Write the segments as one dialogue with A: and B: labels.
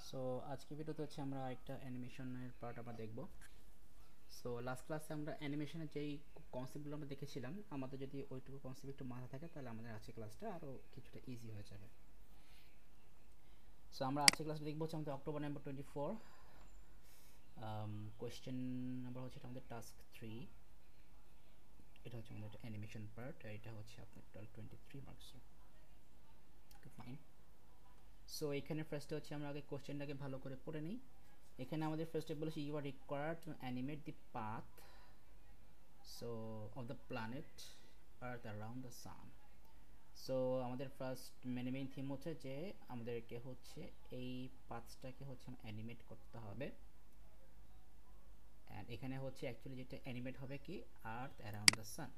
A: So আজকে ভিডিওতে হচ্ছে আমরা একটা অ্যানিমেশনের পার্ট আমরা দেখব। সো লাস্ট ক্লাসে আমরা অ্যানিমেশনের যেই কনসেপ্টগুলো আমরা দেখেছিলাম, আমাদের যদি ওইটুকু কনসেপ্ট একটু মাথা থাকে তাহলে আমাদের আজকে ক্লাসটা আরও কিছুটা ইজি হয়ে যাবে। সো আমরা আজকে ক্লাসটা দেখবো হচ্ছে আমাদের অক্টোবর নাম্বার 24, কোয়েশ্চেন নাম্বার হচ্ছে এটা আমাদের টাস্ক 3। এটা হচ্ছে আমাদের অ্যানিমেশন পার্ট, আর এটা হচ্ছে আপনার টোটাল 23 মার্কস। ওকে, ফাইন। সো এখানে ফার্স্টে হচ্ছে আমরা আগে কোয়েশ্চেনটাকে ভালো করে পড়ে নিই। এখানে আমাদের ফার্স্টে বলেছে you are required to animate the path so of the planet earth around the sun. So আমাদের ফার্স্ট মেইন থিম হচ্ছে যে আমাদেরকে হচ্ছে এই পাথটাকে হচ্ছে অ্যানিমেট করতে হবে। অ্যান্ড এখানে হচ্ছে অ্যাকচুয়ালি যেটা অ্যানিমেট হবে কি Earth around the sun.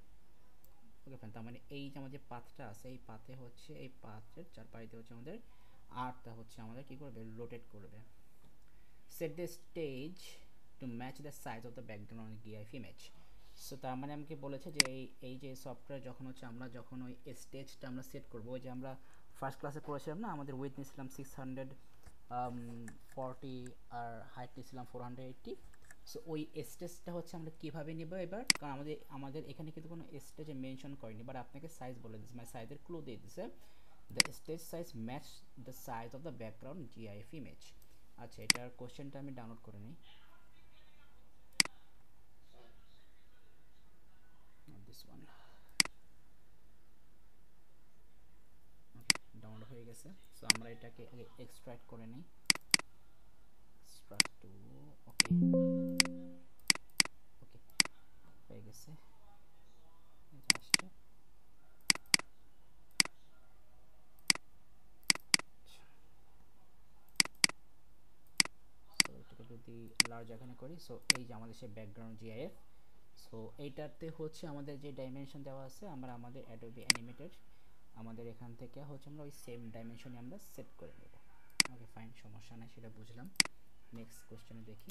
A: Okay fine, তার মানে এই যে আমাদের পাথটা আছে এই পাথে হচ্ছে এই পাথের চারপাশে হচ্ছে আমাদের আর্থটা হচ্ছে আমাদের কি করবে, রোটেট করবে। Set the stage to match the size of the background GIF image. So তার মানে আমাকে বলেছে যে এই যে সফটওয়্যার যখন হচ্ছে আমরা যখন ওই স্টেজটা আমরা সেট করবো, ওই যে আমরা ফার্স্ট ক্লাসে পড়েছিলাম না, আমাদের উইথ নিয়েছিলাম 640 আর হাইট নিয়েছিলাম 480। সো ওই স্টেজটা হচ্ছে আমরা কীভাবে নেব এবার, কারণ আমাদের এখানে কিন্তু কোনো স্টেজে মেনশন করেনি, বাট আপনাকে সাইজ বলে দিচ্ছে, মানে সাইজের ক্লু দিয়ে দিচ্ছে। The stage size match the size of the background GIF image. আচ্ছা, এটার কোশ্চেনটা আমি ডাউনলোড করে নিই। দিস ওয়ান ডাউনলোড হয়ে গেছে। সো আমরা এটাকে আগে এক্সট্রাক্ট করে নিই। এক্সট্রাক্ট টু, ওকে ওকে হয়ে গেছে, এটা আসছে। সো এটাকে যদি লার্জ এখানে করি, সো এই যে আমাদের সেই ব্যাকগ্রাউন্ড জিআইএফ। সো এইটাতে হচ্ছে আমাদের যে ডাইমেনশন দেওয়া আছে, আমরা আমাদের অ্যাডোবি অ্যানিমেটেড আমাদের এখান থেকে হচ্ছে আমরা ওই সেম ডাইমেনশনে আমরা সেট করে নেব। ওকে ফাইন, সমস্যা নাই, সেটা বুঝলাম। নেক্সট কোশ্চেনে দেখি।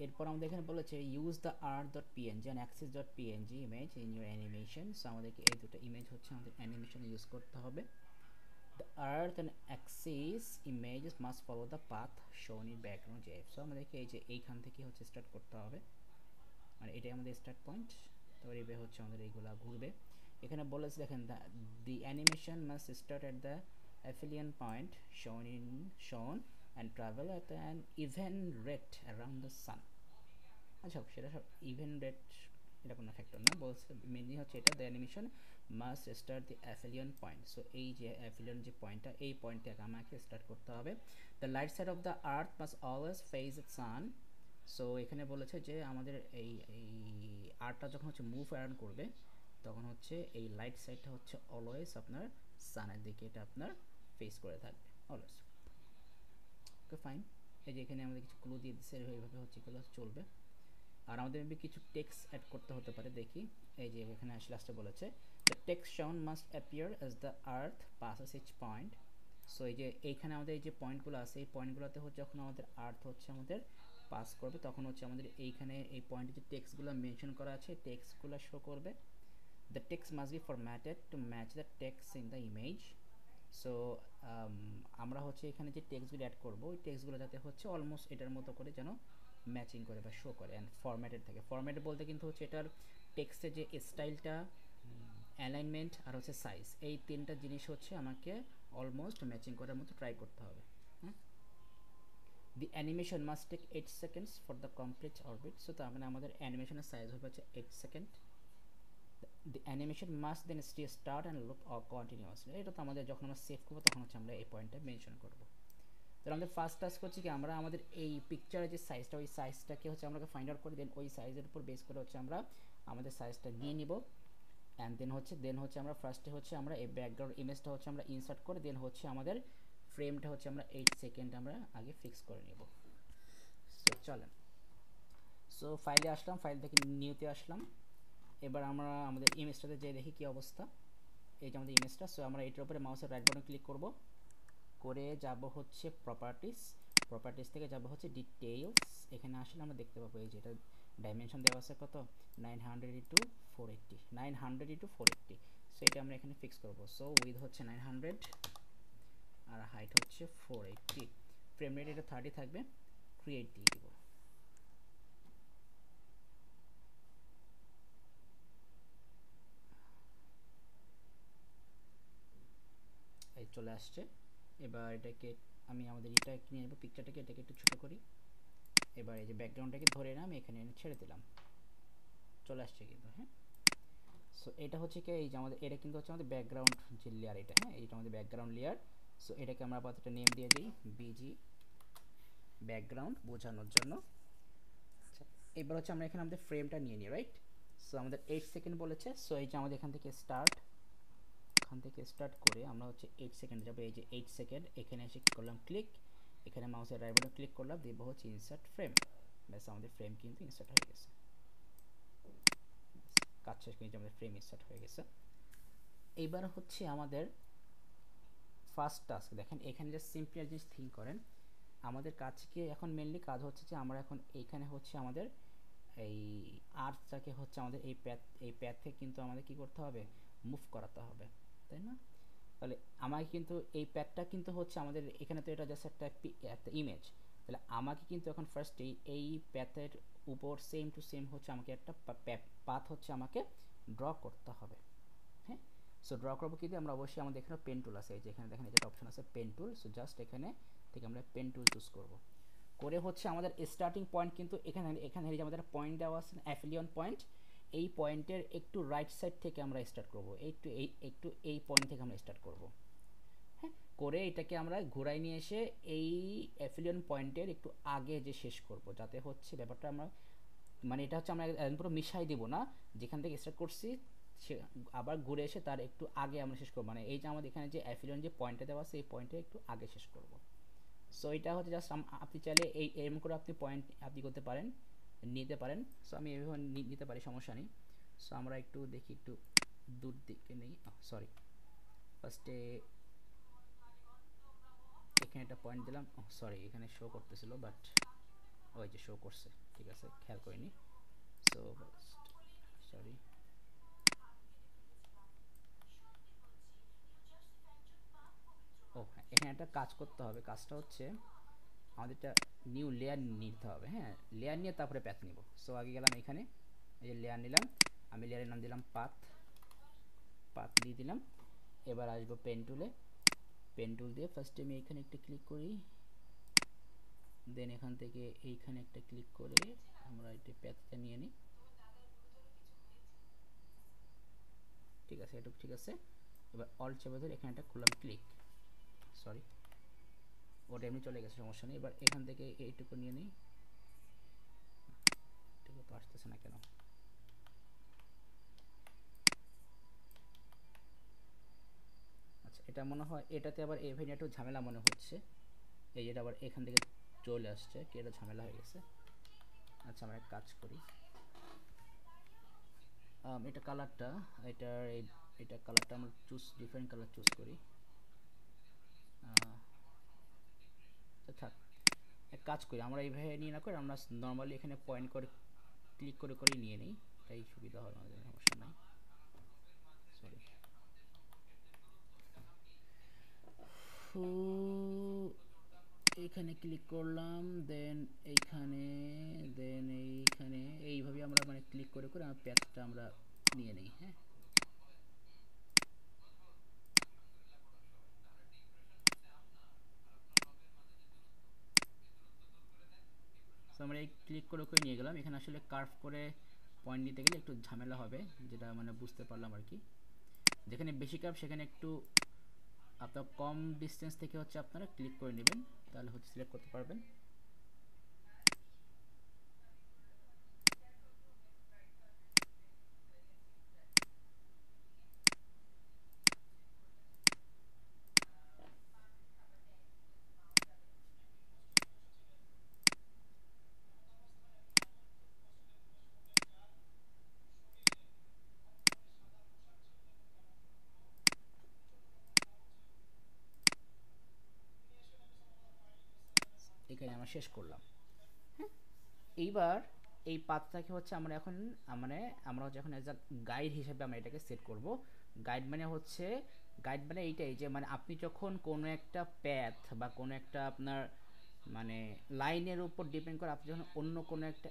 A: এরপর আমাদের এখানে বলেছে use the art dot PNG and Axis dot PNG image in your animation. So আমাদেরকে এই দুটো ইমেজ হচ্ছে আমাদের অ্যানিমেশনে ইউজ করতে হবে। The earth and Axis images must follow the path শোন ইন ব্যাকগ্রাউন্ড জেএফ। সো আমাদেরকে এই যে এইখান থেকে হচ্ছে স্টার্ট করতে হবে, মানে এটাই আমাদের স্টার্ট পয়েন্ট। তারপর এবার হচ্ছে আমাদের এইগুলা ঘুরবে। এখানে বলেছে দেখেন the animation must start at the aphelion point shown and travel at an even rate around the sun. আচ্ছা, সেটা সব ইভেন রেট এটা কোনো ফ্যাক্টর না, বলছে মেনলি হচ্ছে এটা the animation must start the aphelion point. So এই যে অ্যাফিলিয়ান যে পয়েন্টটা, এই পয়েন্ট থেকে আমাকে স্টার্ট করতে হবে। The light side of the earth must always face the sun. So এখানে বলেছে যে আমাদের এই এই আর্টটা যখন হচ্ছে মুভ অ্যারাউন্ড করবে, তখন হচ্ছে এই লাইট সাইডটা হচ্ছে অলওয়েজ আপনার সানের দিকে এটা আপনার ফেস করে থাকবে অলওয়েজ। ওকে ফাইন, এই যে এখানে আমাদের কিছু ক্লু দিয়ে দিচ্ছে, এইভাবে হচ্ছে এগুলো চলবে। আর আমাদের কিছু টেক্সট অ্যাড করতে হতে পারে, দেখি। এই যে এখানে লাস্টে বলেছে the text shown must appear as the earth passes each point. So এই যে এইখানে আমাদের এই যে পয়েন্টগুলো আছে, এই পয়েন্টগুলোতে হচ্ছে যখন আমাদের আর্থ হচ্ছে আমাদের পাস করবে, তখন হচ্ছে আমাদের এইখানে এই পয়েন্টে যে টেক্সটগুলো মেনশন করা আছে টেক্সটগুলো শো করবে। The text must be formatted to match the text in the image. So আমরা হচ্ছে এখানে যে টেক্সটগুলো অ্যাড করবো, ওই টেক্সটগুলো যাতে হচ্ছে অলমোস্ট এটার মতো করে যেন ম্যাচিং করে বা শো করে, অ্যান্ড ফরম্যাটেড থাকে। ফরম্যাটেড বলতে কিন্তু হচ্ছে এটার টেক্সটের যে স্টাইলটা, অ্যালাইনমেন্ট আর হচ্ছে সাইজ, এই তিনটা জিনিস হচ্ছে আমাকে অলমোস্ট ম্যাচিং করার মতো ট্রাই করতে হবে। The animation must take 8 seconds for the complete orbit. So তার মানে আমাদের অ্যানিমেশনের সাইজ হবে হচ্ছে 8 second. The animation must then start and loop or continuously. এটা তো আমাদের যখন আমরা সেভ করবো তখন হচ্ছে আমরা এই পয়েন্টটা মেনশন করবো। তাহলে আমাদের ফার্স্ট টাস্ক হচ্ছে কি, আমরা আমাদের এই পিকচারের যে সাইজটা, ওই সাইজটাকে হচ্ছে আমরা ফাইন্ড আউট করে দেন ওই সাইজের উপর বেস করে হচ্ছে আমরা আমাদের সাইজটা নিয়ে নিব। অ্যান্ড দেন হচ্ছে আমরা ফার্স্টে হচ্ছে আমরা এই ব্যাকগ্রাউন্ড ইমেজটা হচ্ছে আমরা ইনসার্ট করে দেন হচ্ছে আমাদের ফ্রেমটা হচ্ছে আমরা 8 সেকেন্ড আমরা আগে ফিক্স করে নেব। সো চলেন, সো ফাইলে আসলাম, ফাইল থেকে নিউতে আসলাম। এবার আমরা আমাদের ইমেজটাতে যেয়ে দেখি কি অবস্থা। এই যে আমাদের ইমেজটা, সো আমরা এটার উপরে মাউসের রাইট বাটন ক্লিক করব, করে যাব হচ্ছে প্রপার্টিস থেকে যাব হচ্ছে ডিটেইলস। এখানে আসলে আমরা দেখতে পাবো এই যে এটা ডাইমেনশন দেওয়া আছে কত, 900 × 480, 900 × 480। সো এটা আমরা এখানে ফিক্স করব। সো উইথ হচ্ছে 900, আর হাইট হচ্ছে 480, ফ্রেম রেট এটা 30 থাকবে, ক্রিয়েট দিয়ে দিব। এই চলে আসছে। এবার এটাকে আমি আমাদের এটা নিয়ে নেব, পিকচারটাকে, এটাকে একটু ছোট করি। এবার এই যে ব্যাকগ্রাউন্ডটাকে ধরে না আমি এখানে এনে ছেড়ে দিলাম, চলে আসছে কিন্তু। হ্যাঁ, সো এটা হচ্ছে কি, এই যে আমাদের এটা কিন্তু হচ্ছে আমাদের ব্যাকগ্রাউন্ড যে লেয়ার, এটা, হ্যাঁ, এইটা আমাদের ব্যাকগ্রাউন্ড লেয়ার। সো এটাকে আমরা আপাতত নেম দিয়ে দিই বিজি ব্যাকগ্রাউন্ড বোঝানোর জন্য। আচ্ছা, এবার হচ্ছে আমরা এখানে আমাদের ফ্রেমটা নিয়ে নিই, রাইট? সো আমাদের 8 সেকেন্ড বলেছে। সো এই যে আমাদের এখান থেকে স্টার্ট করে আমরা হচ্ছে 8 সেকেন্ড যাবো। এই যে 8 সেকেন্ড, এখানে এসে কি করলাম, ক্লিক, এখানে মাউসের রাইট বাটন ক্লিক করলাম, দিব হচ্ছে ইনসার্ট ফ্রেম। ব্যাস, আমাদের ফ্রেম কিন্তু ইনসার্ট হয়ে গেছে। কাজ শেষ, কিন্তু আমাদের ফ্রেম ইনসার্ট হয়ে গেছে। এইবার হচ্ছে আমাদের ফার্স্ট টাস্ক, দেখেন এখানে যে সিম্পলি জিনিস থিঙ্ক করেন, আমাদের কাজকে এখন মেনলি কাজ হচ্ছে যে আমরা এখন এইখানে হচ্ছে আমাদের এই আর্টটাকে হচ্ছে আমাদের এই প্যাথে কিন্তু আমাদের কি করতে হবে, মুভ করাতে হবে, তাই না? তাহলে আমাকে কিন্তু এই প্যাথটা কিন্তু হচ্ছে আমাদের এখানে তো এটা জাস্ট একটা ইমেজ, তাহলে আমাকে কিন্তু এখন ফার্স্ট এই প্যাথের উপর সেম টু সেম হচ্ছে আমাকে একটা পাথ হচ্ছে আমাকে ড্র করতে হবে। হ্যাঁ, সো ড্র করবো কিন্তু আমরা অবশ্যই আমাদের এখানে পেন টুল আছে, এই যে এখানে দেখেন যেটা অপশন আছে পেন টুল। সো জাস্ট এখানে থেকে আমরা পেন টুল চুজ করব, করে হচ্ছে আমাদের স্টার্টিং পয়েন্ট কিন্তু এখানে এখানে যে আমাদের পয়েন্ট দেওয়া আছে অ্যাফিলিয়ন পয়েন্ট, এই পয়েন্টের একটু রাইট সাইড থেকে আমরা স্টার্ট করব, একটু এই পয়েন্ট থেকে আমরা স্টার্ট করব। হ্যাঁ, করে এটাকে আমরা ঘোরায় নিয়ে এসে এই অ্যাফিলিয়ন পয়েন্টের একটু আগে যে শেষ করব, যাতে হচ্ছে ব্যাপারটা আমরা মানে এটা হচ্ছে আমরা পুরো মিশাই দিব না, যেখান থেকে স্টার্ট করছি সে আবার ঘুরে এসে তার একটু আগে আমরা শেষ করব, মানে এই যে আমাদের এখানে যে অ্যাফিলিয়ন যে পয়েন্টটা দেওয়া আছে এই পয়েন্টে একটু আগে শেষ করব। সো এটা হচ্ছে জাস্ট আপনি চাইলে এরকম করে আপনি পয়েন্ট আপনি করতে পারেন, নিতে পারেন। সো আমি এইভাবে নিতে পারি, সমস্যা নেই। সো আমরা একটু দেখি, একটু দূর দিকে নেই, সরি, ফার্স্টে এখানে একটা পয়েন্ট দিলাম, সরি এখানে শো করতেছিল বাট ওই যে শো করছে, ঠিক আছে, খেয়াল করিনি। সো সরি, ও হ্যাঁ, এখানে একটা কাজ করতে হবে, কাজটা হচ্ছে আমাদের একটা নিউ লেয়ার নিতে হবে। হ্যাঁ, লেয়ার নিয়ে তারপরে প্যাথ নিব। সো আগে গেলাম এখানে, এই যে লেয়ার নিলাম, আমি লেয়ারের নাম দিলাম পাথ, পাথ দিয়ে দিলাম। এবার আসবো পেন টুলে, পেন টুল দিয়ে ফার্স্টে আমি এখানে একটা ক্লিক করি, দেন এখান থেকে এইখানে একটা ক্লিক করে আমরা এটা প্যাথটা নিয়ে নিই। ঠিক আছে, এটা ঠিক আছে। এবার অল চেপে ধরে এখানে একটা খুললাম ক্লিক, সরি ওটা এমনি চলে গেছে, সমস্যা নেই। এবার এখান থেকে এইটুকু নিয়ে নিই, এটুকু তো আসতেছে না কেন, আচ্ছা এটা মনে হয় এটাতে আবার এখানে একটু ঝামেলা মনে হচ্ছে, এই যেটা আবার এখান থেকে চলে আসছে, কি এটা ঝামেলা হয়ে গেছে। আচ্ছা আমরা এক কাজ করি, এটা কালারটা, এটার এটা কালারটা আমরা ডিফারেন্ট কালার চুজ করি। থাক, এক কাজ করি, আমরা এইভাবে নিয়ে না করে আমরা নর্মালি এখানে পয়েন্ট করে ক্লিক করে করে নিয়ে নিই, এটাই সুবিধা হয় আমাদের, সমস্যা নাই। সরি, এখানে ক্লিক করলাম, দেন এইখানে, দেন এইখানে, এইভাবে আমরা মানে ক্লিক করে করে আমার প্যাথটা আমরা নিয়ে নিই। হ্যাঁ, সো আমরা এই ক্লিক করে করে নিয়ে গেলাম। এখানে আসলে কার্ভ করে পয়েন্ট দিতে গেলে একটু ঝামেলা হবে, যেটা মানে বুঝতে পারলাম আর কি। যেখানে বেশি কার্ভ সেখানে একটু আপনার কম ডিস্টেন্স থেকে হচ্ছে আপনারা ক্লিক করে নেবেন, তাহলে হচ্ছে সিলেক্ট করতে পারবেন। এখানে আমরা শেষ করলাম। হ্যাঁ, এইবার এই পাথটাকে হচ্ছে আমরা এখন মানে আমরা হচ্ছে এখন এজ আ গাইড হিসেবে আমরা এটাকে সেট করব। গাইড মানে হচ্ছে গাইড মানে এইটাই যে মানে আপনি যখন কোনো একটা প্যাথ বা কোনো একটা আপনার মানে লাইনের উপর ডিপেন্ড করে আপনি যখন অন্য কোনো একটা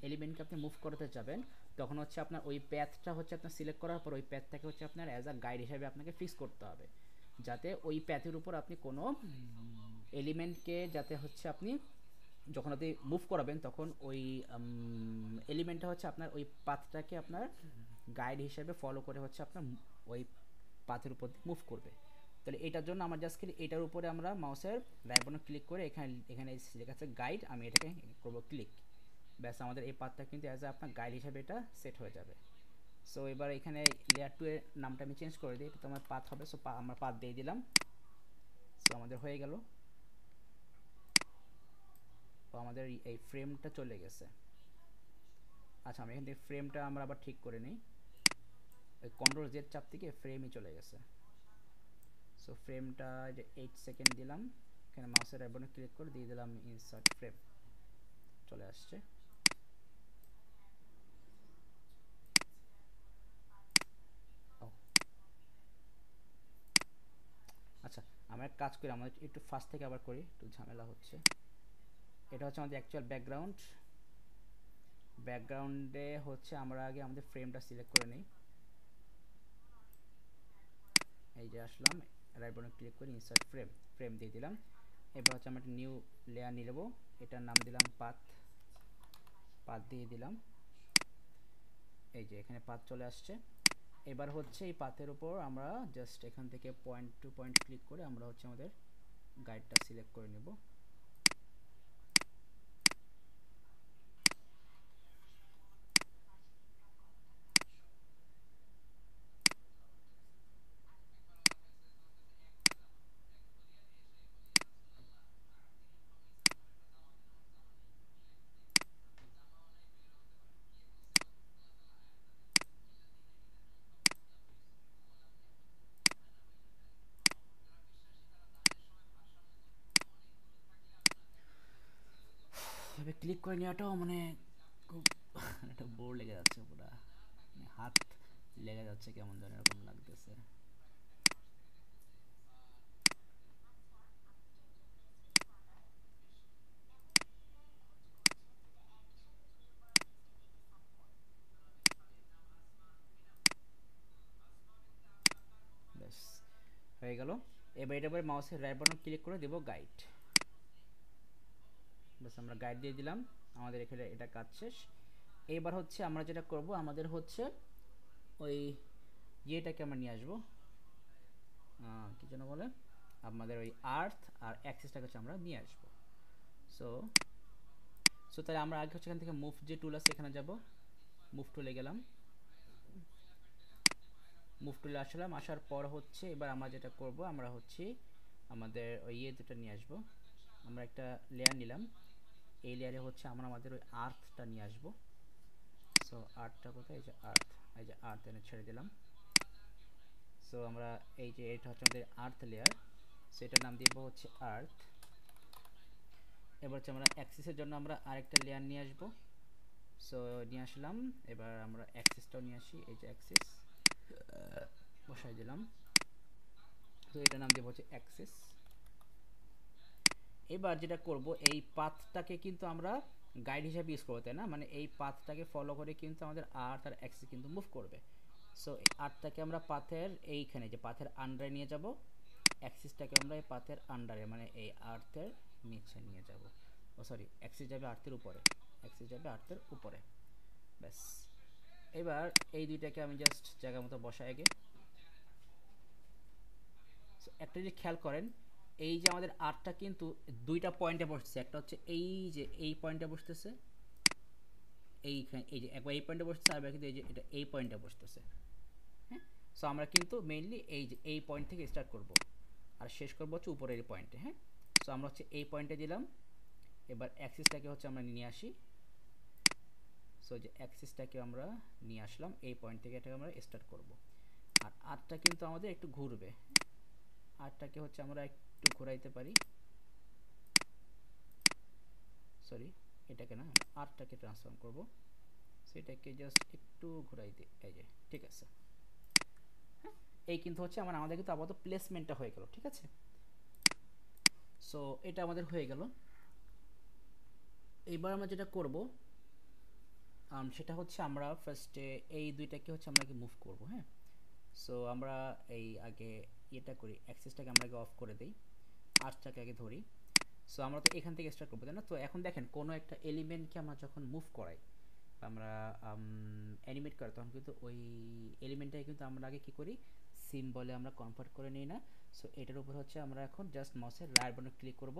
A: এলিমেন্টকে আপনি মুভ করতে যাবেন, তখন হচ্ছে আপনার ওই প্যাথটা হচ্ছে আপনার সিলেক্ট করার পর ওই প্যাথটাকে হচ্ছে আপনার অ্যাজ আ গাইড হিসাবে আপনাকে ফিক্স করতে হবে, যাতে ওই প্যাথের উপর আপনি কোনো এলিমেন্টকে যাতে হচ্ছে আপনি যখন আপনি মুভ করাবেন তখন ওই এলিমেন্টটা হচ্ছে আপনার ওই পাথটাকে আপনার গাইড হিসেবে ফলো করে হচ্ছে আপনার ওই পাথের উপর দিয়ে মুভ করবে। তাহলে এটার জন্য আমার জাস্ট এটার উপরে আমরা মাউসের রাইট বাটন ক্লিক করে এখানে এখানে লেখা আছে গাইড, আমি এটাকে করবো ক্লিক, ব্যাস আমাদের এই পাথটা কিন্তু অ্যাজ আ আপনার গাইড হিসেবে এটা সেট হয়ে যাবে। সো এবার এখানে লেয়ার 2 এর নামটা আমি চেঞ্জ করে দিই, এটা তো আমার পাথ হবে। সো আমরা পাথ দিয়ে দিলাম। সো আমাদের হয়ে গেল, তো আমাদের এই ফ্রেমটা চলে গেছে। আচ্ছা আমি এখান থেকে ফ্রেমটা আমরা আবার ঠিক করে নিই, ওই কন্ট্রোল জেড চাপ থেকে ফ্রেমই চলে গেছে। সো ফ্রেমটা যে 8 সেকেন্ড দিলাম, এখানে মাউসের রাইট বাটনে ক্লিক করে দিয়ে দিলাম ইনসার্ট ফ্রেম, চলে আসছে। আচ্ছা আমরা এক কাজ করি, আমাদের একটু ফার্স্ট থেকে আবার করি, একটু ঝামেলা হচ্ছে। এটা হচ্ছে আমাদের অ্যাকচুয়াল ব্যাকগ্রাউন্ড। ব্যাকগ্রাউন্ডে হচ্ছে আমরা আগে আমাদের ফ্রেমটা সিলেক্ট করে নিই, এই যে আসলাম, রাইট বাটন ক্লিক করে ইনসার্ট ফ্রেম, ফ্রেম দিয়ে দিলাম। এবার হচ্ছে আমরা একটা নিউ লেয়ার নিয়ে নেব, এটার নাম দিলাম পাথ, পাথ দিয়ে দিলাম। এই যে এখানে পাথ চলে আসছে। এবার হচ্ছে এই পাথের উপর আমরা জাস্ট এখান থেকে পয়েন্ট টু পয়েন্ট ক্লিক করে আমরা হচ্ছে আমাদের গাইডটা সিলেক্ট করে নেব। এভাবে ক্লিক করে নেওয়াটাও মানে খুব একটা বোর লেগে যাচ্ছে, পুরা মানে হাত লেগে যাচ্ছে, কেমন যেন এরকম লাগতেছে। ব্যাস হয়ে গেল। এবার এটার পরে মাউসের রাইট বাটন ক্লিক করে দেব গাইড, ব্যাস আমরা গাইড দিয়ে দিলাম, আমাদের এখানে এটা কাজ শেষ। এইবার হচ্ছে আমরা যেটা করব, আমাদের হচ্ছে ওই ইয়েটাকে আমরা নিয়ে আসবো, কি যেন বলে, আমাদের ওই আর্থ আর অ্যাক্সিসটাকে হচ্ছে আমরা নিয়ে আসবো। সো সো তাহলে আমরা আগে হচ্ছে এখান থেকে মুভ যে টুল আছে এখানে যাব, মুভ টুলে গেলাম, মুভ টুলে আসলাম, আসার পর হচ্ছে এবার আমরা যেটা করব, আমরা হচ্ছে আমাদের ওই ইয়ে দুটো নিয়ে আসবো, আমরা একটা লেয়ার নিলাম, এই লেয়ারে হচ্ছে আমরা আমাদের ওই আর্থটা নিয়ে আসবো। সো আর্থটা কোথায়, এই যে আর্থ, এই যে আর্থ এনে ছেড়ে দিলাম। সো আমরা এই যে এটা হচ্ছে আমাদের আর্থ লেয়ার, সেটার নাম দিব হচ্ছে আর্থ। এবার হচ্ছে আমরা অ্যাক্সিসের জন্য আমরা আরেকটা লেয়ার নিয়ে আসবো। সো নিয়ে আসলাম, এবার আমরা অ্যাক্সিসটাও নিয়ে আসি, এই যে অ্যাক্সিস বসাই দিলাম। তো এটার নাম দেবো হচ্ছে অ্যাক্সিস। এবার যেটা করব, এই পাথটাকে কিন্তু আমরা গাইড হিসাবে ইউজ করবো, তাই না, মানে এই পাথটাকে ফলো করে কিন্তু আমাদের আর্থ আর অ্যাক্সিস কিন্তু মুভ করবে। সো এই আর্থটাকে আমরা পাথের এইখানে যে পাথের আন্ডারে নিয়ে যাব, অ্যাক্সিসটাকে আমরা এই পাথের আন্ডারে মানে এই আর্থের নিচে নিয়ে যাব। ও সরি, অ্যাক্সিস যাবে আর্থের উপরে, অ্যাক্সিস যাবে আর্থের উপরে, ব্যাস। এবার এই দুইটাকে আমি জাস্ট জায়গা মতো বসাই আগে। একটা যদি খেয়াল করেন, এই যে আমাদের আর্টটা কিন্তু দুইটা পয়েন্টে বসতেছে, একটা হচ্ছে এই যে এই পয়েন্টে বসতেছে, এইখানে এই যে একবার এই পয়েন্টে বসতেছে, আর কিন্তু এই যে এটা এই পয়েন্টে বসতেছে। হ্যাঁ, সো আমরা কিন্তু মেইনলি এই যে এই পয়েন্ট থেকে স্টার্ট করব আর শেষ করবো হচ্ছে উপরের পয়েন্টে। হ্যাঁ, সো আমরা হচ্ছে এই পয়েন্টে দিলাম, এবার অ্যাক্সিসটাকে হচ্ছে আমরা নিয়ে আসি। সো যে অ্যাক্সিসটাকে আমরা নিয়ে আসলাম, এই পয়েন্ট থেকে এটাকে আমরা স্টার্ট করব। আর আর্টটা কিন্তু আমাদের একটু ঘুরবে, আর্টটাকে হচ্ছে আমরা একটু ঘোরাইতে পারি, সরি এটাকে না, আমরা আর্টটাকে ট্রান্সফর্ম করব, সেটাকে জাস্ট একটু ঘোরাই দিই, এই যে ঠিক আছে। এই কিন্তু হচ্ছে আমাদের কিন্তু আপাতত প্লেসমেন্টটা হয়ে গেল, ঠিক আছে। সো এটা আমাদের হয়ে গেল। এইবার আমরা যেটা করব সেটা হচ্ছে আমরা ফার্স্টে এই দুইটাকে হচ্ছে আমরা আগে মুভ করব, হ্যাঁ। সো আমরা এই আগে এটা করি, অ্যাক্সেসটাকে আমরা আগে অফ করে দিই, আর্টটাকে আগে ধরি। সো আমরা তো এখান থেকে স্টার্ট করবো, তাই না? তো এখন দেখেন কোনো একটা এলিমেন্টকে আমরা যখন মুভ করাই, আমরা অ্যানিমেট করি, তখন কিন্তু ওই এলিমেন্টটাকে কিন্তু আমরা আগে কী করি, সিম্বলে আমরা কনভার্ট করে নিই না। সো এটার উপর হচ্ছে আমরা এখন জাস্ট মাউসের রাইট বাটনে ক্লিক করব,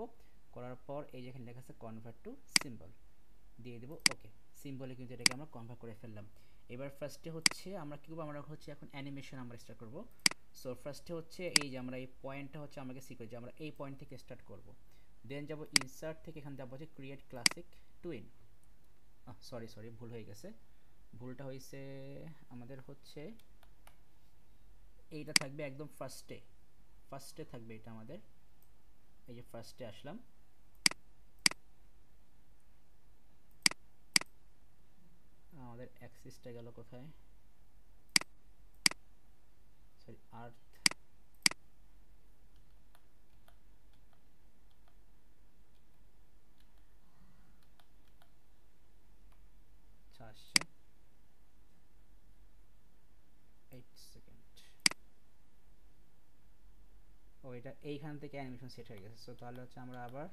A: করার পর এই যেখানে লেখা আছে কনভার্ট টু সিম্বল দিয়ে দেবো, ওকে। সিম্বলে কিন্তু এটাকে আমরা কনভার্ট করে ফেললাম। এবার ফার্স্টে হচ্ছে আমরা কী করবো, আমরা হচ্ছে এখন অ্যানিমেশন আমরা স্টার্ট করবো। সো ফার্স্টে হচ্ছে এই যে আমরা এই পয়েন্টটা হচ্ছে আমাকে সি করি যে আমরা এই পয়েন্ট থেকে স্টার্ট করব। দেন যাব ইনসার্ট থেকে এখানে যাবো হচ্ছে ক্রিয়েট ক্লাসিক টুইন। সরি ভুল হয়ে গেছে, ভুলটা হয়েছে আমাদের হচ্ছে এইটা থাকবে একদম ফার্স্টে থাকবে এটা আমাদের। এই যে ফার্স্টে আসলাম, আমাদের অ্যাক্সিসটা গেল কোথায়, সরি আর্থ, আসছে 8 সেকেন্ড। ও এটা এইখান থেকে অ্যানিমেশন সেট হয়ে গেছে। সো তাহলে হচ্ছে আমরা আবার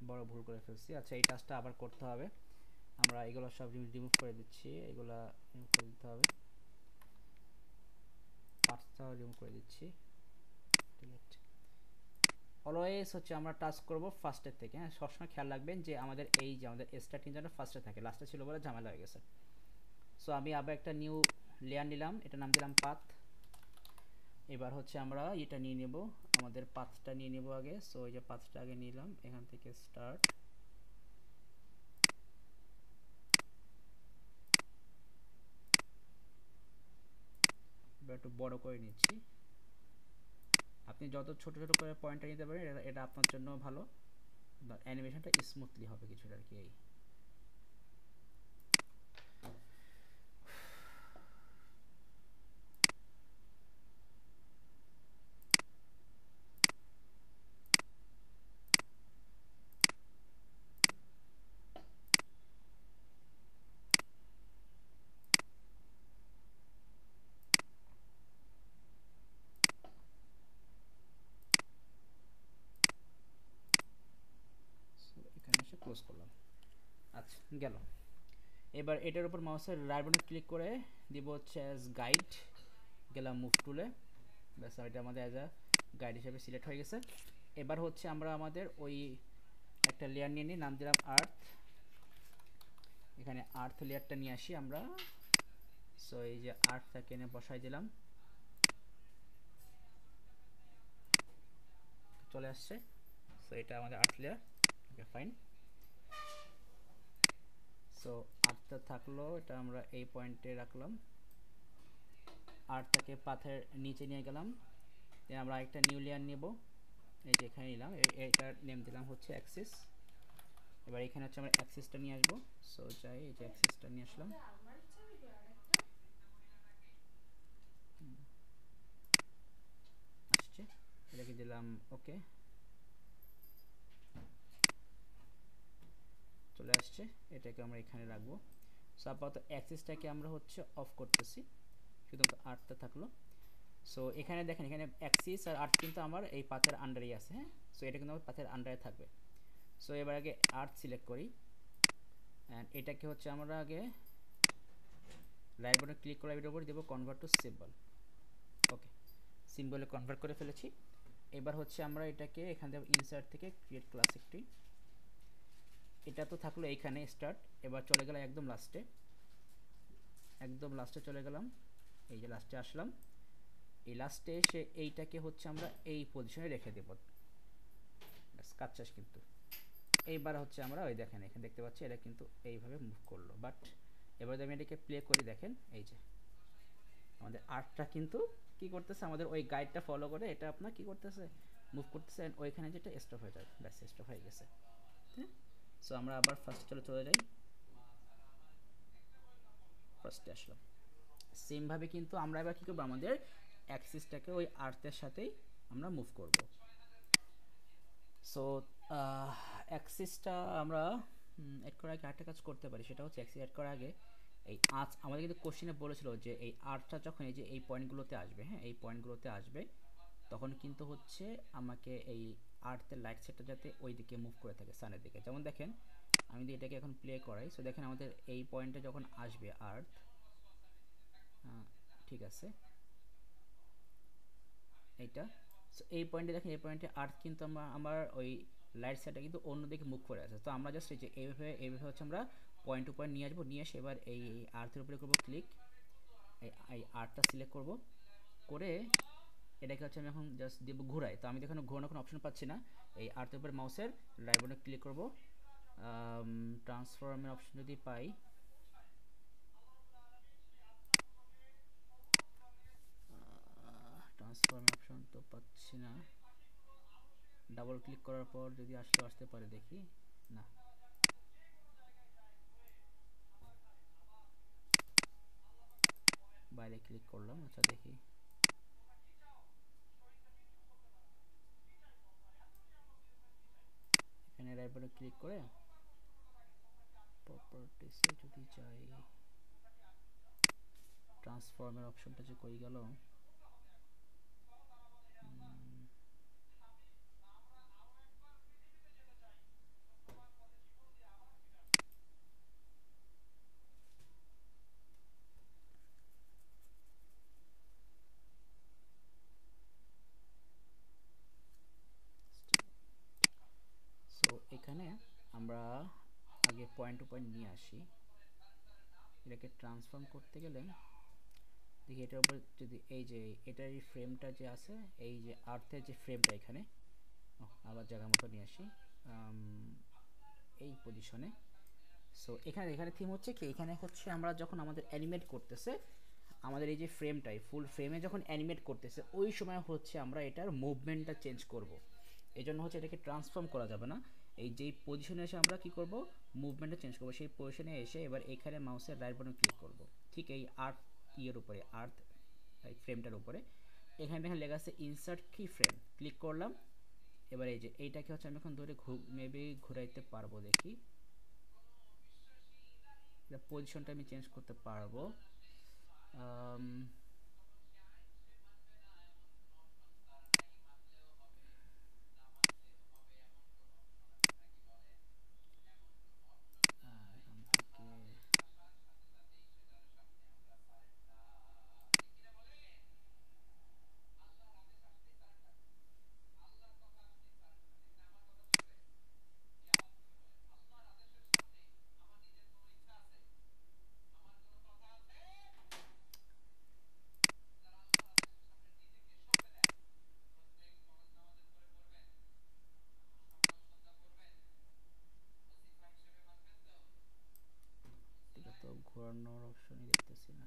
A: বড় ভুল করে ফেলছি। আচ্ছা এই টাস্কটা আবার করতে হবে, আমরা এগুলো সব রিমুভ করে দিচ্ছি, এগুলা রিমুভ করে দিতে হবে, পার্টসটাও রিমুভ করে দিচ্ছি, ঠিক আছে। অলওয়েজ হচ্ছে আমরা টাস্ক করব ফার্স্টের থেকে, হ্যাঁ। সবসময় খেয়াল রাখবেন যে আমাদের এই যে আমাদের স্টার্টিং যেন ফার্স্টে থাকে, লাস্টে ছিল বলে ঝামেলা হয়ে গেছে। সো আমি আবার একটা নিউ লেয়ার নিলাম, এটা নাম দিলাম পাথ। এবার হচ্ছে আমরা এটা নিয়ে নেব, আমাদের পাথটা নিয়ে নেব আগে। সো এই যে পাথটা আগে নিলাম, এখান থেকে স্টার্ট, এবার একটু বড় করে নিচ্ছি। আপনি যত ছোট ছোট করে পয়েন্টটা নিতে পারেন এটা আপনার জন্য ভালো, অ্যানিমেশনটা স্মুথলি হবে কিছুটা আর কি। এই এখানে এসে ক্লোজ করলাম। আচ্ছা গেল। এবার এটার উপর মাউসের রাইট বাটন ক্লিক করে দিব হচ্ছে অ্যাজ গাইড, গেলাম মুভ টুলে, ব্যাস এটা আমাদের অ্যাজ আ গাইড হিসেবে সিলেক্ট হয়ে গেছে। এবার হচ্ছে আমরা আমাদের ওই একটা লেয়ার নিয়ে নিই, নাম দিলাম আর্থ। এখানে আর্থ লেয়ারটা নিয়ে আসি আমরা। সো এই যে আর্থটাকে এনে বসাই দিলাম, চলে আসছে। সো এটা আমাদের আর্থ লেয়ার, ওকে ফাইন। সো আর্থটা থাকলো, এটা আমরা এই পয়েন্টে রাখলাম, আর্থটাকে পাথের নিচে নিয়ে গেলাম। দেন আমরা একটা নিউ লেয়ার নেব, এই যে এখানে নিলাম, এটার নেম দিলাম হচ্ছে অ্যাক্সিস। এবার এখানে হচ্ছে আমরা অ্যাক্সিসটা নিয়ে আসবো। সো যাই, এই যে অ্যাক্সিসটা নিয়ে আসলাম, আসছে, এটাকে দিলাম ওকে, চলে আসছে। এটাকে আমরা এখানে রাখবো। সো আপাতত অ্যাক্সিসটাকে আমরা হচ্ছে অফ করতেছি, শুধুমাত্র আর্টটা থাকলো। সো এখানে দেখেন, এখানে অ্যাক্সিস আর আর্ট কিন্তু আমার এই পাথের আন্ডারেই আছে, হ্যাঁ। সো এটা কিন্তু আমার পাথের আন্ডারে থাকবে। সো এবার আগে আর্ট সিলেক্ট করি, অ্যান্ড এটাকে হচ্ছে আমরা আগে রাইট বাটনে ক্লিক করে এটার উপর দেবো কনভার্ট টু সিম্বল, ওকে। সিম্বলে কনভার্ট করে ফেলেছি। এবার হচ্ছে আমরা এটাকে এখান থেকে ইনসার্ট থেকে ক্রিয়েট ক্লাসিক টুইন, এটা তো থাকলো এইখানে স্টার্ট। এবার চলে গেলাম একদম লাস্টে, একদম লাস্টে চলে গেলাম, এই যে লাস্টে আসলাম। এই লাস্টে এসে এইটাকে হচ্ছে আমরা এই পজিশনে রেখে দেব, ব্যাস কাজ শেষ। কিন্তু এইবার হচ্ছে আমরা ওই দেখেন এখানে দেখতে পাচ্ছি এটা কিন্তু এইভাবে মুভ করলো। বাট এবার যদি আমি এটাকে প্লে করি, দেখেন এই যে আমাদের আর্টটা কিন্তু কি করতেছে, আমাদের ওই গাইডটা ফলো করে এটা আপনার কি করতেছে, মুভ করতেছে অ্যান্ড ওইখানে যেটা স্টপ হয়ে যাবে, ব্যাস স্টপ হয়ে গেছে। হ্যাঁ, সো আমরা আবার ফার্স্ট চলে যাই, ফার্স্টে আসলাম। সেমভাবে কিন্তু আমরা এবার কী করবো, আমাদের অ্যাক্সিসটাকে ওই আর্থের সাথেই আমরা মুভ করব। সো অ্যাক্সিসটা আমরা এড করার আগে আরেকটা কাজ করতে পারি, সেটা হচ্ছে অ্যাক্সিস এড করার আগে এই আমাদের কিন্তু কোশ্চেনে বলেছিল যে এই আর্টটা যখন এই যে এই পয়েন্টগুলোতে আসবে, হ্যাঁ এই পয়েন্টগুলোতে আসবে, তখন কিন্তু হচ্ছে আমাকে এই আর্থের লাইট সেটটা যাতে ওই দিকে মুভ করে থাকে, সানের দিকে। যেমন দেখেন আমি যদি এটাকে এখন প্লে করাই, সো দেখেন আমাদের এই পয়েন্টে যখন আসবে আর্থ, ঠিক আছে এইটা, সো এই পয়েন্টে দেখেন, এই পয়েন্টে আর্থ কিন্তু আমার ওই লাইট সাইডটা কিন্তু অন্যদিকে মুভ করে আছে। তো আমরা জাস্ট এই যে এইভাবে হচ্ছে আমরা পয়েন্ট টু পয়েন্ট নিয়ে আসবো, নিয়ে এসে এবার এই আর্থের উপরে করবো ক্লিক, এই আর্থটা সিলেক্ট করব, করে এটাকে হচ্ছে আমি এখন জাস্ট দেবো ঘোরাই। তো আমি দেখুন ঘোরানোর কোনো অপশন পাচ্ছি না, এই আর্থের উপরে মাউসের রাইট বাটনে ক্লিক করব, ট্রান্সফর্মের অপশন যদি পাই, ট্রান্সফর্ম অপশন তো পাচ্ছি না, ডাবল ক্লিক করার পর যদি আসতে পারে দেখি, না বাইরে ক্লিক করলাম, আচ্ছা দেখি, এখানে রাইট বাটনে ক্লিক করে প্রপার্টিসে যদি যাই, ট্রান্সফর্মের অপশনটা যে কই গেল, সো এখানে আমরা আগে পয়েন্ট টু পয়েন্ট নিয়ে আসি, এটাকে ট্রান্সফর্ম করতে গেলে দেখি এটার উপর যদি এই যে এটার এই ফ্রেমটা যে আছে, এই যে আর্থের যে ফ্রেমটা এখানে আবার জায়গা মতো নিয়ে আসি এই পজিশনে। সো এখানে থিম হচ্ছে কি, এখানে হচ্ছে আমরা যখন আমাদের অ্যানিমেট করতেছে, আমাদের এই যে ফ্রেমটাই ফুল ফ্রেমে যখন অ্যানিমেট করতেছে, ওই সময় হচ্ছে আমরা এটার মুভমেন্টটা চেঞ্জ করব। এই জন্য হচ্ছে এটাকে ট্রান্সফর্ম করা যাবে না, এই যেই পজিশনে এসে আমরা কি করব, মুভমেন্টটা চেঞ্জ করব। সেই পজিশনে এসে এবার এখানে মাউসের রাইট বাটন ক্লিক করব, ঠিক এই আর্থ ইয়ের উপরে, আর্থ এই ফ্রেমটার উপরে, এখানে দেখেন লেখা আছে ইনসার্ট কি ফ্রেম, ক্লিক করলাম। এবার এই যে এইটাকে হচ্ছে আমি এখন ধরে মেবি ঘুরাইতে পারবো, দেখি পজিশনটা আমি চেঞ্জ করতে পারবো। তো ঘোরানোর অপশনই দেখতেছি না।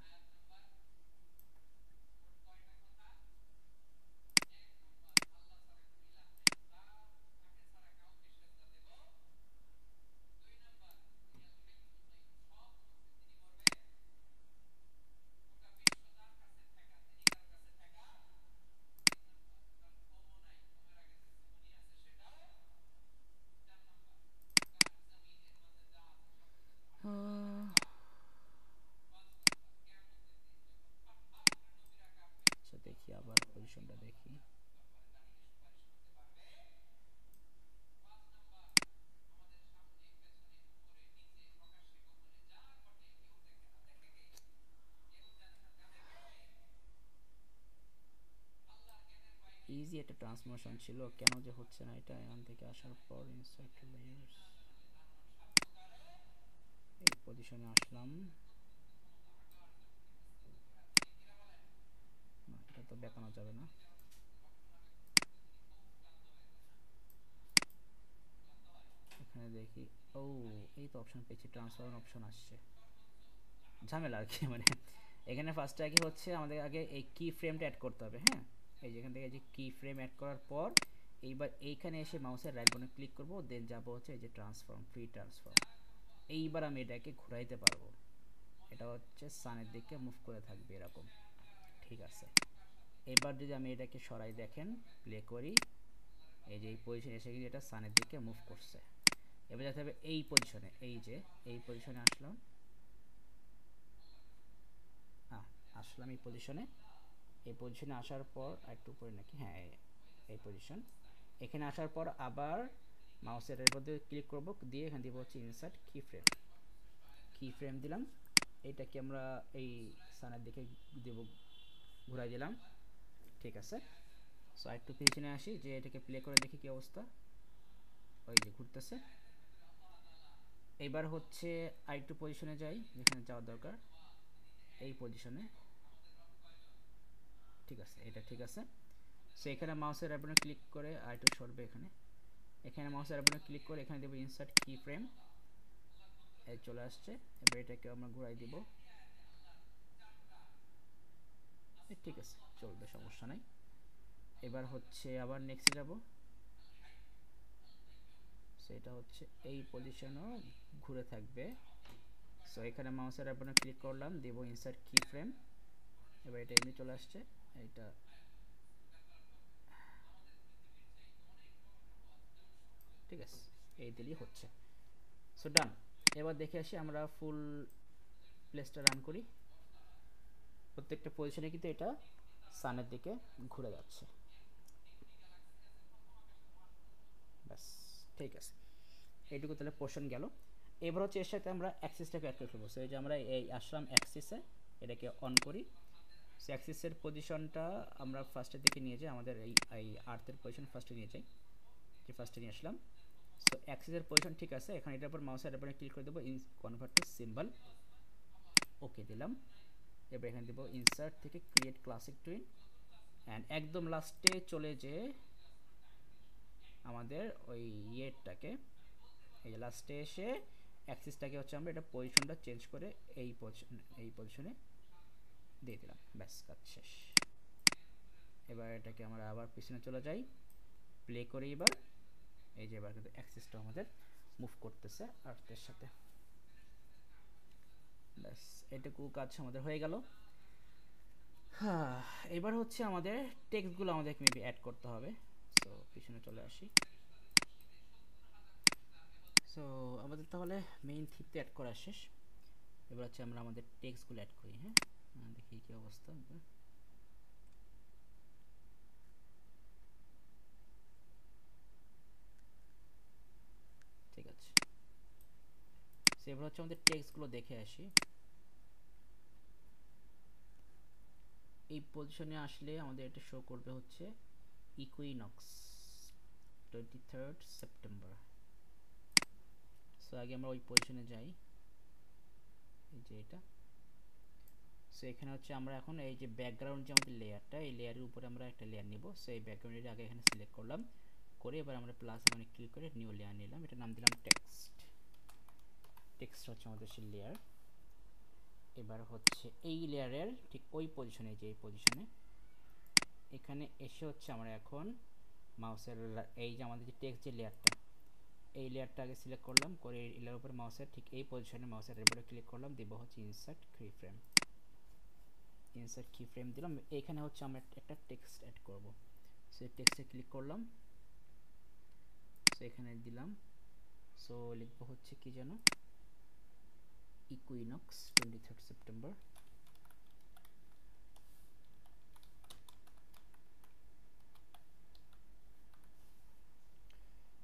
A: আচ্ছা দেখি আবার পজিশনটা দেখি, ইজি একটা ট্রান্সফরমেশন ছিল, কেন যে হচ্ছে না এটা। এখান থেকে আসার পর ইনসার্ট লেয়ার্স, এই পজিশনে আসলাম, না এটা তো দেখানো যাবে না। এখানে দেখি, ও এই তো অপশন পেয়েছি, ট্রান্সফর্ম অপশন আসছে, ঝামেলা আর কি। মানে এখানে ফার্স্টে আগে হচ্ছে আমাদের আগে এই কি ফ্রেমটা অ্যাড করতে হবে, হ্যাঁ এই যেখান থেকে যে কি ফ্রেম অ্যাড করার পর এইবার এইখানে এসে মাউসের রাইট বাটনে ক্লিক করব, দেন যাব হচ্ছে এই যে ট্রান্সফর্ম, ফ্রি ট্রান্সফর্ম। এইবার আমি এটাকে ঘোরাইতে পারবো, এটা হচ্ছে সানের দিকে মুভ করে থাকবে এরকম। ঠিক আছে, এবার যদি আমি এটাকে সরাই দেখেন, প্লে করি, এই যে এই পজিশনে এসে গিয়ে এটা সানের দিকে মুভ করছে। এবার যেতে হবে এই পজিশনে, এই যে এই পজিশনে আসলাম, আসলাম এই পজিশনে। এই পজিশনে আসার পর একটু উপরে নাকি, হ্যাঁ এই পজিশন, এখানে আসার পর আবার মাউসের এর মধ্যে ক্লিক করব, দিয়ে এখানে দিব হচ্ছে ইনসার্ট কি ফ্রেম। কি ফ্রেম দিলাম, এটাকে আমরা এই সানের দিকে দেব, ঘুরাই দিলাম। ঠিক আছে, সো একটু পিছনে আসি, যে এটাকে প্লে করে দেখি কি অবস্থা। ওই যে ঘুরতেছে। এবার হচ্ছে আরেকটু পজিশনে যাই, যেখানে যাওয়ার দরকার, এই পজিশনে। ঠিক আছে, এটা ঠিক আছে। সো এখানে মাউসের বাটনে ক্লিক করে আরেকটু সরবে, এখানে মাউসের বাটনে ক্লিক করে এখানে দেব ইনসার্ট কি ফ্রেম, এই চলে আসছে। এবার এটাকে আমরা ঘুরাই দিব। ঠিক আছে, চলবে, সমস্যা নাই। এবার হচ্ছে আবার নেক্সট যাব, সেটা হচ্ছে এই পজিশনও ঘুরে থাকবে। সো এখানে মাউসের বাটনে ক্লিক করলাম, দেব ইনসার্ট কি ফ্রেম। এবার এটা এমনি চলে আসছে, এটা ঠিক আছে, এই দিলেই হচ্ছে। সো ডান। এবার দেখে আসি, আমরা ফুল প্লেসটা রান করি, প্রত্যেকটা পজিশনে কিন্তু এটা সানের দিকে ঘুরে যাচ্ছে। ব্যাস, ঠিক আছে, এইটুকু তাহলে পোর্শন গেল। এবার হচ্ছে এর সাথে আমরা অ্যাক্সিসটাকে অ্যাড করে ফেলবো। সো এই যে আমরা এই আসলাম অ্যাক্সিসে, এটাকে অন করি। সো অ্যাক্সিসের পজিশনটা আমরা ফার্স্টের দিকে নিয়ে যাই, আমাদের এই আর্থের পজিশন ফার্স্টে নিয়ে যাই, যে ফার্স্টে নিয়ে আসলাম। সো অ্যাক্সিসের পজিশন ঠিক আছে, এখন এটার উপর মাউসের উপরে ক্লিক করে দেবো, কনভার্ট টু সিম্বল, ওকে দিলাম। এবার এখানে দেবো ইনসার্ট থেকে ক্রিয়েট ক্লাসিক টুইন, অ্যান্ড একদম লাস্টে চলে যে আমাদের ওই ইয়েটাকে, এই যে লাস্টে এসে অ্যাক্সিসটাকে হচ্ছে আমরা এটা পজিশনটা চেঞ্জ করে এই পজিশনে দিয়ে দিলাম। ব্যাস, কাজ শেষ। এবার এটাকে আমরা আবার পিছনে চলে যাই, প্লে করি। এবার এই যে এবার কিন্তু অ্যাক্সিসটা আমাদের মুভ করতেছে আর্থের সাথে। ব্যাস, এটুকু কাজ আমাদের হয়ে গেল। হ্যাঁ, এবার হচ্ছে আমাদের টেক্সটগুলো আমাদেরকে মেবি অ্যাড করতে হবে। সো পিছনে চলে আসি। সো আমাদের তাহলে মেইন থিমটা অ্যাড করা শেষ। এবার হচ্ছে আমরা আমাদের টেক্সটগুলো অ্যাড করি। হ্যাঁ, দেখি কি অবস্থা। ঠিক আছে, সো এবার হচ্ছে আমাদের টেক্সটগুলো দেখে আসি। এই পজিশনে আসলে আমাদের এটা শো করবে হচ্ছে ইকুইনক্স 23rd সেপ্টেম্বর। সো আগে আমরা ওই পজিশনে যাই, এই যে এটা। সো এখানে হচ্ছে আমরা এখন এই যে ব্যাকগ্রাউন্ড যে আমাদের লেয়ারটা, এই লেয়ারের উপরে আমরা একটা লেয়ার নিব। সো এই ব্যাকগ্রাউন্ডের আগে এখানে সিলেক্ট করলাম, করে এবার আমরা প্লাস মানে ক্লিক করে নিউ লেয়ার নিলাম, এটা নাম দিলাম টেক্সট। টেক্সট হচ্ছে আমাদের সেই লেয়ার। এবার হচ্ছে এই লেয়ারের ঠিক ওই পজিশনে, যে এই পজিশনে এখানে এসে হচ্ছে আমরা এখন মাউসের এই যে আমাদের যে টেক্সট যে লেয়ারটা, এই লেয়ারটা আগে সিলেক্ট করলাম, করে এই লেয়ারের উপরে মাউসের ঠিক এই পজিশনে মাউসের উপরে ক্লিক করলাম, দেব হচ্ছে ইনসার্ট কি ফ্রেম। ইনসার্ট কি ফ্রেম দিলাম, এখানে হচ্ছে আমরা একটা টেক্সট অ্যাড করব। সো এই টেক্সটে ক্লিক করলাম, সো এখানে দিলাম। সো লিখবো হচ্ছে কি যেন, ইকুইনক্স 23rd সেপ্টেম্বর।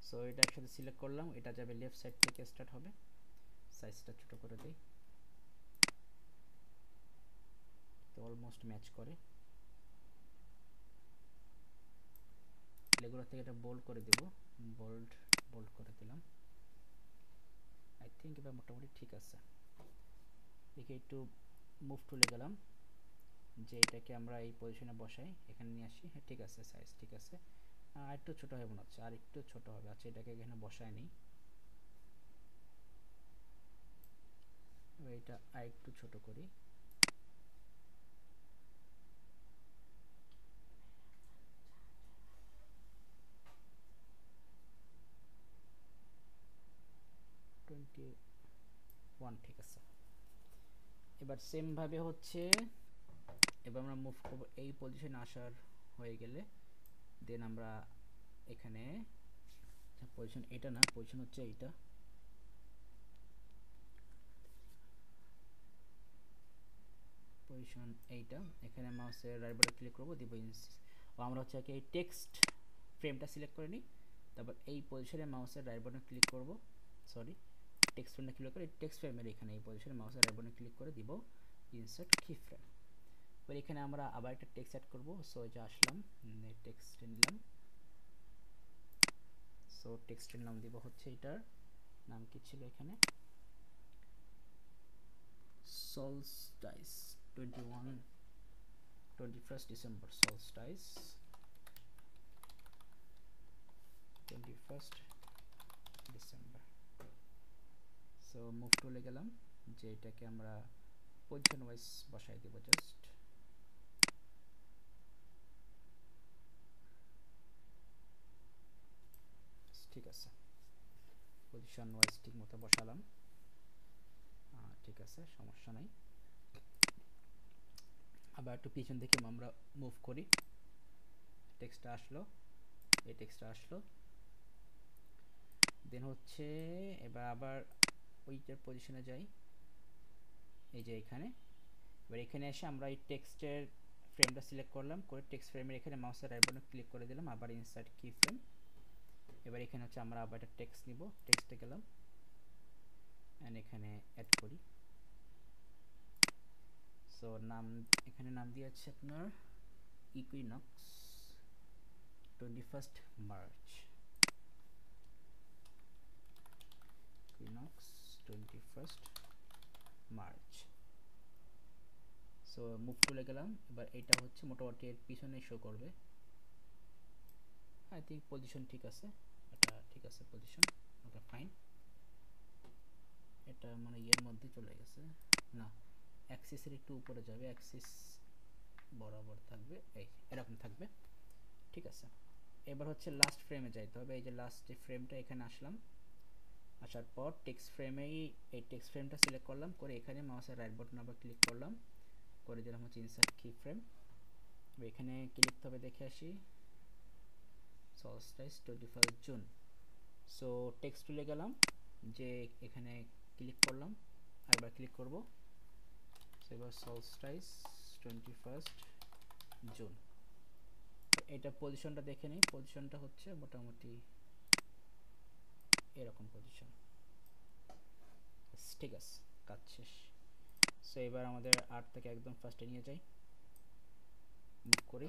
A: সো এটা একসাথে সিলেক্ট করলাম, এটা যাবে লেফট সাইড থেকে স্টার্ট হবে। সাইজটা ছোট করে দেই, তো অলমোস্ট ম্যাচ করে। এগুলো থেকে এটা বোল্ড করে দেব, বোল্ড করে দিলাম। আই থিঙ্ক এবার মোটামুটি ঠিক আছে। দেখি একটু মুভ টুলে গেলাম, যে এটাকে আমরা এই পজিশনে বসাই, এখানে নিয়ে আসি। হ্যাঁ ঠিক আছে, সাইজ ঠিক আছে। আর একটু ছোট হবে মনে হচ্ছে, আর একটু ছোট হবে। আচ্ছা, এটাকে এখানে বসায় নিই, এটা আর একটু ছোট করি। 21 ঠিক আছে। এবার সেম ভাবে হচ্ছে এবার আমরা মুভ করব এই পজিশনে আসার হয়ে গেলে দেন আমরা এখানে পজিশন এটা না, পজিশন হচ্ছে এইটা, পজিশন এইটা। এখানে মাউসের রাইট বাটন ক্লিক করব, দিব আমরা হচ্ছে এই টেক্সট ফ্রেমটা সিলেক্ট করে নিই, তারপর এই পজিশনে মাউসের রাইট বাটন ক্লিক করব, সরি টেক্সট ফ্রেমটা ক্লিক করে টেক্সট ফ্রেমের এখানে এই পজিশনে মাউসের রাইট বাটন ক্লিক করে দিব ইনসার্ট কি ফ্রেম। এবার এখানে আমরা আবার একটা টেক্সট অ্যাড করব, সো এটা আসলাম টেক্সট নিলাম, সো টেক্সটের নাম দিব হচ্ছে এটার নাম কি ছিল এখানে, solstice 21st December, solstice 21st December. So move টুলে গেলাম, যে এটাকে আমরা পজিশন ওয়াইজ বসাই দেব জাস্ট, ঠিক আছে পজিশন ওয়াইজ ঠিক মতো বসালাম, ঠিক আছে সমস্যা নাই। আবার একটু পিছন থেকে আমরা মুভ করি, টেক্সটটা আসলো, এই টেক্সটটা আসলো, দেন হচ্ছে এবার আবার ওইটার পজিশনে যাই, এই যে এখানে। এবার এখানে এসে আমরা এই টেক্সটের ফ্রেমটা সিলেক্ট করলাম, করে টেক্সট ফ্রেমের এখানে মাউসের রাইট বাটন ক্লিক করে দিলাম, আবার ইনসার্ট কি ফ্রেম। এবার এখানে হচ্ছে আমরা আবার একটা টেক্সট নিব, টেক্সটে গেলাম এন্ড এখানে অ্যাড করি, সো নাম এখানে নাম দিয়ে আছে আপনার equinox 21st March, equinox 21st March. So move টুলে গেলাম, এবার এটা হচ্ছে মোটামুটি এর পিছনে শো করবে, আই থিঙ্ক পজিশন ঠিক আছে, এটা ঠিক আছে পজিশন, ওটা ফাইন। এটা মানে এর মধ্যে চলে গেছে, না অ্যাক্সিসের একটু উপরে যাবে, অ্যাক্সিস বরাবর থাকবে, এই এরকম থাকবে, ঠিক আছে। এবার হচ্ছে লাস্ট ফ্রেমে যাইতে হবে, এই যে লাস্ট যে ফ্রেমটা এখানে আসলাম, আসার পর টেক্সট ফ্রেমেই এই টেক্সট ফ্রেমটা সিলেক্ট করলাম, করে এখানে মাউসের রাইট বাটন আবার ক্লিক করলাম, করে দিলাম হচ্ছে ইনসার্ট কি ফ্রেম। এখানে কি লিখতে হবে দেখে আসি, সলস্টাইস 21 জুন। সো টেক্সট টুলে গেলাম, যে এখানে ক্লিক করলাম, আরেকবার ক্লিক করব, এবার সলস্টাইস 21st জুন। এটা পজিশনটা দেখে নিই, পজিশনটা হচ্ছে মোটামুটি এরকম পজিশন, ঠিক আছে কাজ শেষ। সো এবার আমাদের আর্ট থেকে একদম ফার্স্টে নিয়ে যাই, মুভ করি,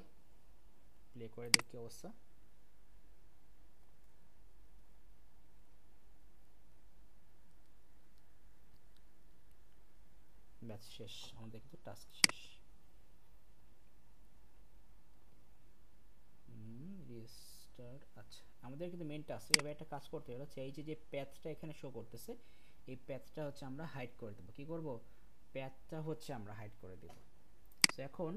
A: প্লে করে দেখি অবস্থা, ব্যাস শেষ, আমাদের কিন্তু টাস্ক শেষ। রিস্টার্ট, আচ্ছা আমাদের কিন্তু মেন টাস্ক, এবার একটা কাজ করতে হলো, এই যে প্যাথটা এখানে শো করতেছে, এই প্যাথটা হচ্ছে আমরা হাইড করে দেবো, কি করব প্যাথটা হচ্ছে আমরা হাইড করে দেব। সো এখন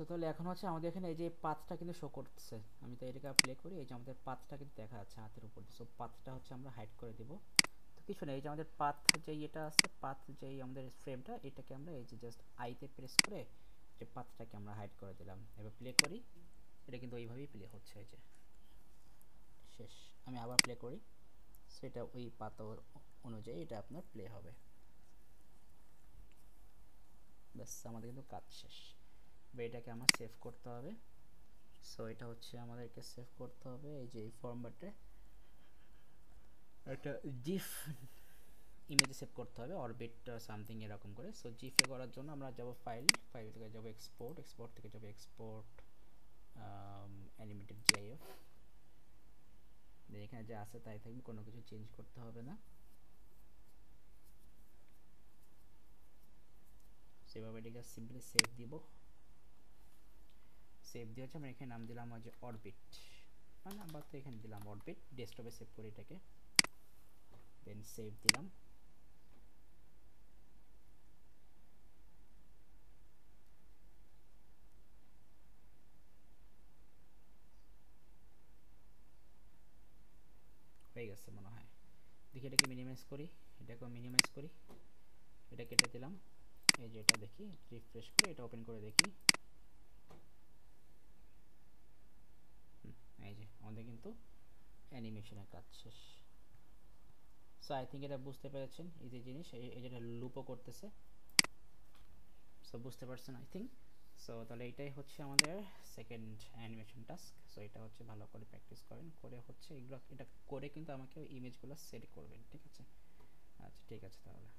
A: তাহলে এখন হচ্ছে আমাদের এখানে এই যে পাথটা কিন্তু শো করতেছে, আমি তো এটাকে প্লে করি, এই যে আমাদের পাথটা কিন্তু দেখা যাচ্ছে হাতের উপর, সো পাথটা হচ্ছে আমরা হাইড করে দেব। তো কিছু না, এই যে আমাদের পাথ যে এটা আছে, পাথ যেই আমাদের ফ্রেমটা, এটাকে আমরা এই যে জাস্ট আইতে প্রেস করে যে পাথটাকে আমরা হাইড করে দিলাম। এবার প্লে করি, এটা কিন্তু ওইভাবেই প্লে হচ্ছে, এই যে শেষ। আমি আবার প্লে করি, সেটা ওই পাথর অনুযায়ী এটা আপনার প্লে হবে, ব্যাস আমাদের কিন্তু কাজ শেষ। এটাকে আমার সেভ করতে হবে, সো এটা হচ্ছে আমাদেরকে সেভ করতে হবে এই যে এই ফরম্যাটে, একটা জিফ ইমেজে সেভ করতে হবে, অরবিট সামথিং এরকম করে। সো জিফে করার জন্য আমরা যাব ফাইল থেকে যাব এক্সপোর্ট, এক্সপোর্ট থেকে যাব এক্সপোর্ট অ্যানিমেটেড জিআইএফ, এখানে যা আছে তাই থাকবে, কোনো কিছু চেঞ্জ করতে হবে না। সেভাবে এটাকে সিম্পলি সেভ দিব, সেভ দিয়ে হচ্ছে আমরা এখানে নাম দিলাম যে অরবিট, মানে আমরা তো এখানে দিলাম অরবিট, ডেস্কটপে সেভ করি এটাকে, দেন সেভ দিলাম। হয়ে গেছে মনে হয়, দেখি এটাকে মিনিমাইজ করি, এটাকে মিনিমাইজ করি, এটা কেটে দিলাম। এই যে এটা দেখি রিফ্রেশ করে এটা ওপেন করে দেখি, এই যে আমাদের কিন্তু অ্যানিমেশনের কাজ শেষ। সো আই থিঙ্ক এটা বুঝতে পেরেছেন, এই যে জিনিস এই যেটা লুপও করতেছে, সো বুঝতে পারছেন আই থিঙ্ক। সো তাহলে এটাই হচ্ছে আমাদের সেকেন্ড অ্যানিমেশন টাস্ক। সো এটা হচ্ছে ভালো করে প্র্যাকটিস করেন, করে হচ্ছে এগুলো, এটা করে কিন্তু আমাকে ইমেজগুলো সেট করবেন, ঠিক আছে? আচ্ছা ঠিক আছে তাহলে।